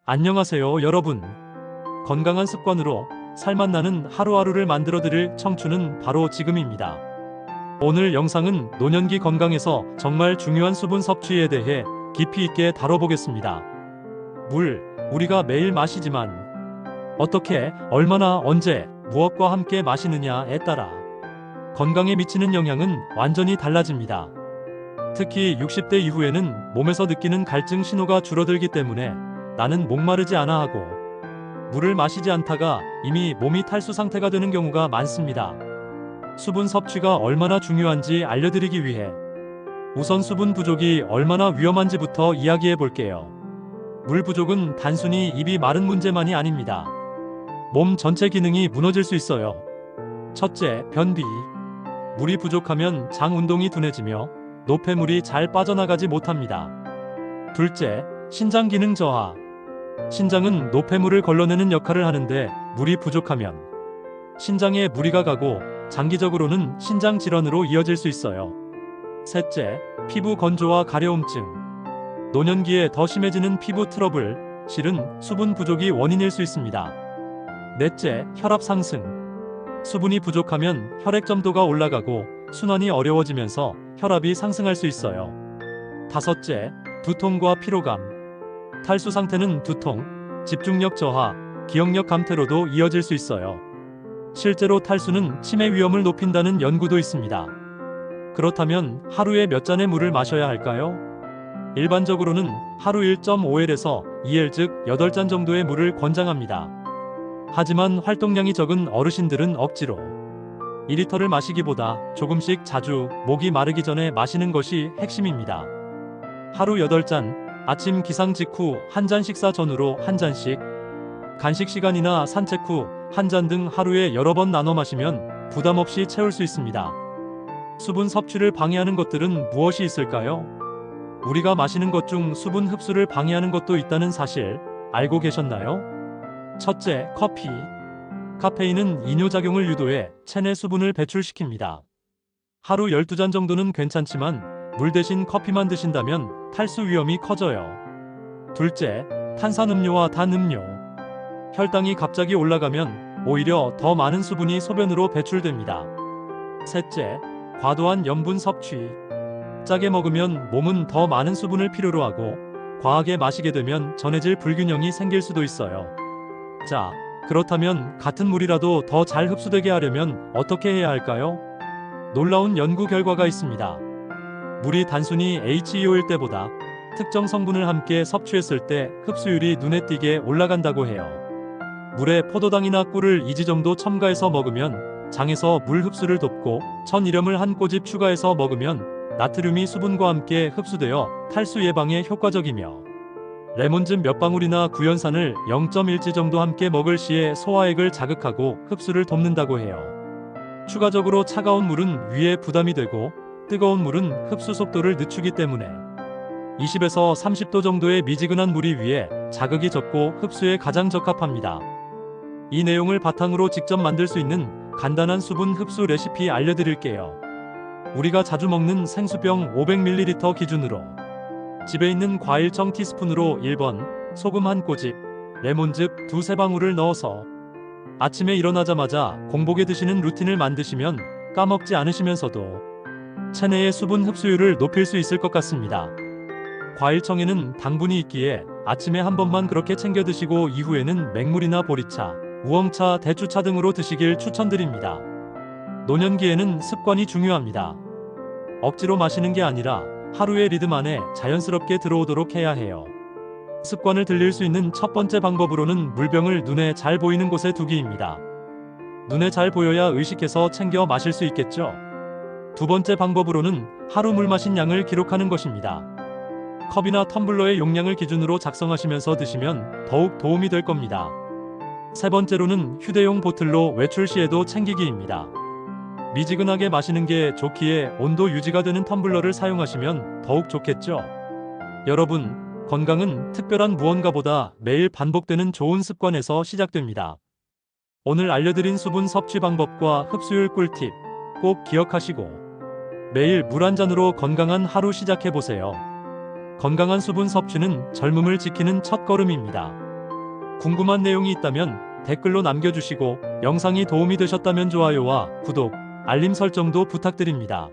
안녕하세요, 여러분. 건강한 습관으로 살맛 나는 하루하루를 만들어드릴 청춘은 바로 지금입니다. 오늘 영상은 노년기 건강에서 정말 중요한 수분 섭취에 대해 깊이 있게 다뤄보겠습니다. 물, 우리가 매일 마시지만 어떻게, 얼마나, 언제, 무엇과 함께 마시느냐에 따라 건강에 미치는 영향은 완전히 달라집니다. 특히 60대 이후에는 몸에서 느끼는 갈증 신호가 줄어들기 때문에 나는 목마르지 않아 하고 물을 마시지 않다가 이미 몸이 탈수 상태가 되는 경우가 많습니다. 수분 섭취가 얼마나 중요한지 알려드리기 위해 우선 수분 부족이 얼마나 위험한지부터 이야기해 볼게요. 물 부족은 단순히 입이 마른 문제만이 아닙니다. 몸 전체 기능이 무너질 수 있어요. 첫째, 변비. 물이 부족하면 장 운동이 둔해지며 노폐물이 잘 빠져나가지 못합니다. 둘째, 신장 기능 저하. 신장은 노폐물을 걸러내는 역할을 하는데 물이 부족하면 신장에 무리가 가고 장기적으로는 신장 질환으로 이어질 수 있어요. 셋째, 피부 건조와 가려움증. 노년기에 더 심해지는 피부 트러블, 실은 수분 부족이 원인일 수 있습니다. 넷째, 혈압 상승. 수분이 부족하면 혈액 점도가 올라가고 순환이 어려워지면서 혈압이 상승할 수 있어요. 다섯째, 두통과 피로감. 탈수 상태는 두통, 집중력 저하, 기억력 감퇴로도 이어질 수 있어요. 실제로 탈수는 치매 위험을 높인다는 연구도 있습니다. 그렇다면 하루에 몇 잔의 물을 마셔야 할까요? 일반적으로는 하루 1.5L에서 2L 즉 8잔 정도의 물을 권장합니다. 하지만 활동량이 적은 어르신들은 억지로 2리터를 마시기보다 조금씩 자주 목이 마르기 전에 마시는 것이 핵심입니다. 하루 8잔, 아침 기상 직후 1잔, 식사 전후로 1잔씩, 간식 시간이나 산책 후 1잔 등 하루에 여러 번 나눠 마시면 부담 없이 채울 수 있습니다. 수분 섭취를 방해하는 것들은 무엇이 있을까요? 우리가 마시는 것 중 수분 흡수를 방해하는 것도 있다는 사실 알고 계셨나요? 첫째, 커피. 카페인은 이뇨작용을 유도해 체내 수분을 배출시킵니다. 하루 12잔 정도는 괜찮지만 물 대신 커피만 드신다면 탈수 위험이 커져요. 둘째, 탄산음료와 단음료. 혈당이 갑자기 올라가면 오히려 더 많은 수분이 소변으로 배출됩니다. 셋째, 과도한 염분 섭취. 짜게 먹으면 몸은 더 많은 수분을 필요로 하고 과하게 마시게 되면 전해질 불균형이 생길 수도 있어요. 자, 그렇다면 같은 물이라도 더 잘 흡수되게 하려면 어떻게 해야 할까요? 놀라운 연구 결과가 있습니다. 물이 단순히 H2O일 때보다 특정 성분을 함께 섭취했을 때 흡수율이 눈에 띄게 올라간다고 해요. 물에 포도당이나 꿀을 2지 정도 첨가해서 먹으면 장에서 물 흡수를 돕고 천일염을 한 꼬집 추가해서 먹으면 나트륨이 수분과 함께 흡수되어 탈수 예방에 효과적이며 레몬즙 몇 방울이나 구연산을 0.1지 정도 함께 먹을 시에 소화액을 자극하고 흡수를 돕는다고 해요. 추가적으로 차가운 물은 위에 부담이 되고 뜨거운 물은 흡수 속도를 늦추기 때문에 20에서 30도 정도의 미지근한 물이 위에 자극이 적고 흡수에 가장 적합합니다. 이 내용을 바탕으로 직접 만들 수 있는 간단한 수분 흡수 레시피 알려드릴게요. 우리가 자주 먹는 생수병 500ml 기준으로 집에 있는 과일청 티스푼으로 1번, 소금 한 꼬집, 레몬즙 2~3방울을 넣어서 아침에 일어나자마자 공복에 드시는 루틴을 만드시면 까먹지 않으시면서도 체내의 수분 흡수율을 높일 수 있을 것 같습니다. 과일청에는 당분이 있기에 아침에 한 번만 그렇게 챙겨 드시고 이후에는 맹물이나 보리차, 우엉차, 대추차 등으로 드시길 추천드립니다. 노년기에는 습관이 중요합니다. 억지로 마시는 게 아니라 하루의 리듬 안에 자연스럽게 들어오도록 해야 해요. 습관을 들릴 수 있는 첫 번째 방법으로는 물병을 눈에 잘 보이는 곳에 두기입니다. 눈에 잘 보여야 의식해서 챙겨 마실 수 있겠죠? 두 번째 방법으로는 하루 물 마신 양을 기록하는 것입니다. 컵이나 텀블러의 용량을 기준으로 작성하시면서 드시면 더욱 도움이 될 겁니다. 세 번째로는 휴대용 보틀로 외출 시에도 챙기기입니다. 미지근하게 마시는 게 좋기에 온도 유지가 되는 텀블러를 사용하시면 더욱 좋겠죠? 여러분, 건강은 특별한 무언가보다 매일 반복되는 좋은 습관에서 시작됩니다. 오늘 알려드린 수분 섭취 방법과 흡수율 꿀팁 꼭 기억하시고 매일 물 한 잔으로 건강한 하루 시작해보세요. 건강한 수분 섭취는 젊음을 지키는 첫걸음입니다. 궁금한 내용이 있다면 댓글로 남겨주시고 영상이 도움이 되셨다면 좋아요와 구독, 알림 설정도 부탁드립니다.